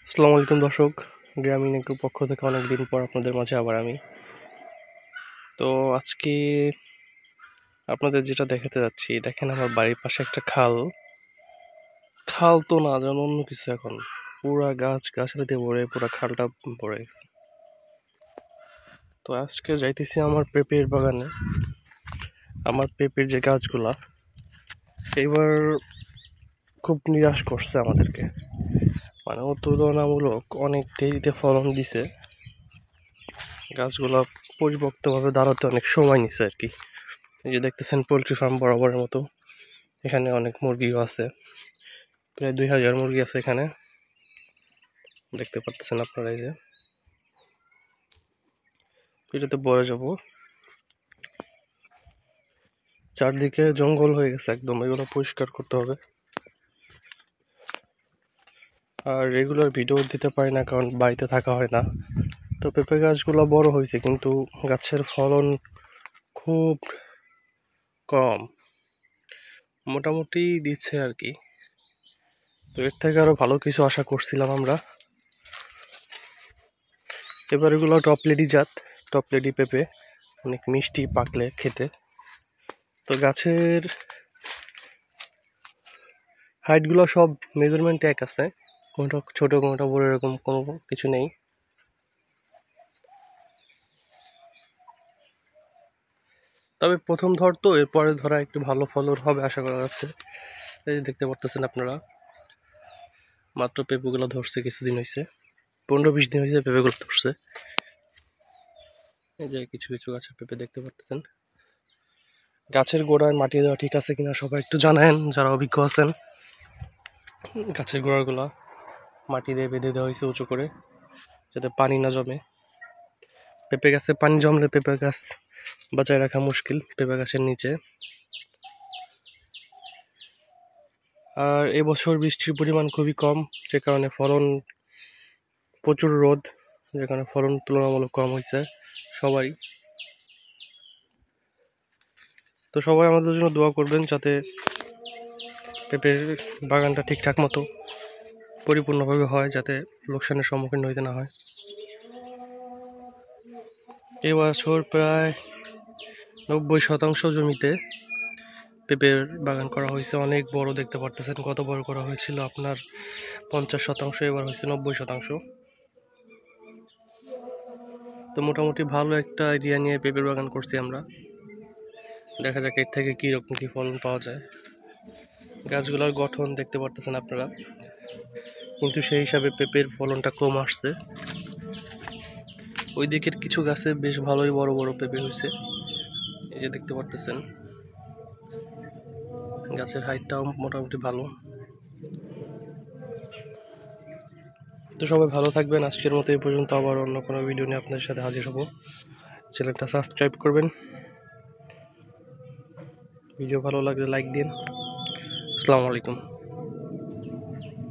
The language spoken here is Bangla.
আসসালামু আলাইকুম দর্শক, গ্রামীণ একটু পক্ষ থেকে অনেকদিন পর আপনাদের মাঝে আবার আমি। তো আজকে আপনাদের যেটা দেখাতে যাচ্ছি, দেখেন আমার বাড়ির পাশে একটা খাল। খাল তো না, যেন অন্য কিছু। এখন পুরা গাছালিতে ভরে পুরা খালটা ভরে গেছে। তো আজকে যাইতেছি আমার পেঁপের বাগানে। আমার পেঁপের যে গাছগুলা এবার খুব নিরাশ করছে আমাদেরকে, মানে তুলনামূলক অনেক দেরিতে ফলন দিছে। গাছগুলা পরিপক্তভাবে দাঁড়াতে অনেক সময় নিছে আর কি। এই যে দেখতেছেন পোলট্রি ফার্ম বরাবরের মতো, এখানে অনেক মুরগিও আছে, প্রায় 2000 মুরগি আছে এখানে, দেখতে পাচ্ছেন আপনারা। এই যে এটাতে বড় যাব, চারদিকে জঙ্গল হয়ে গেছে একদম, এগুলো পরিষ্কার করতে হবে। আর রেগুলার ভিডিও দিতে পারি না কারণ বাড়িতে থাকা হয় না। তো পেঁপে গাছগুলো বড় হয়েছে কিন্তু গাছের ফলন খুব কম, মোটামুটি দিচ্ছে আর কি। তো এর থেকে আরো ভালো কিছু আশা করছিলাম আমরা। এবার এগুলো টপলেডি পেঁপে, অনেক মিষ্টি পাকলে খেতে। তো গাছের হাইটগুলো সব মেজারমেন্ট এক আছে, কোনটা ছোট কোনটা বড়, এরকম কোনো কিছু নেই। তবে প্রথম ধর তো, এরপরে ধরা একটু ভালো ফলন হবে আশা করা যাচ্ছে। এই যে দেখতে পারতেছেন আপনারা, মাত্র পেঁপেগুলো ধরছে কিছুদিন হয়েছে, 15-20 দিন হয়েছে পেঁপেগুলো ধরছে। এই যে কিছু কিছু গাছের পেঁপে দেখতে পারতেছেন। গাছের গোড়ায় মাটি দেওয়া ঠিক আছে কিনা সবাই একটু জানেন যারা অভিজ্ঞ আছেন। গাছের গোড়াগুলা মাটি দিয়ে বেঁধে দেওয়া হয়েছে উঁচু করে, যাতে পানি না জমে। পেঁপে গাছে পানি জমলে পেঁপে গাছ বাঁচায় রাখা মুশকিল পেঁপে গাছের নিচে। আর এবছর বৃষ্টির পরিমাণ খুবই কম, যে কারণে ফলন, প্রচুর রোদ, যে কারণে ফলন তুলনামূলক কম হয়েছে সবারই। তো সবাই আমাদের জন্য দোয়া করবেন যাতে পেঁপের বাগানটা ঠিকঠাক মতো পরিপূর্ণভাবে হয়, যাতে লোকসানের সম্মুখীন হইতে না হয়। এবছর প্রায় 90% জমিতে পেঁপের বাগান করা হয়েছে, অনেক বড় দেখতে পারতেছেন। কত বড় করা হয়েছিল আপনার 50%, এবার হয়েছে 90%। তো মোটামুটি ভালো একটা আইডিয়া নিয়ে পেঁপের বাগান করছি আমরা, দেখা যাক এর থেকে কীরকম কী ফলন পাওয়া যায়। গাছগুলোর গঠন দেখতে পারতেছেন আপনারা, কিন্তু সেই হিসাবে পেঁপের ফলনটা কম আসছে। ওই দিকের কিছু গাছে বেশ ভালোই বড় বড় পেঁপে হয়েছে, এই যে দেখতে পারতেছেন। গাছের হাইটটাও মোটামুটি ভালো। তো সবাই ভালো থাকবেন, আজকের মতো এই পর্যন্ত। আবার অন্য কোনো ভিডিও নিয়ে আপনাদের সাথে হাজির হব। চ্যানেলটা সাবস্ক্রাইব করবেন, ভিডিও ভালো লাগলে লাইক দিন। আসসালামু আলাইকুম।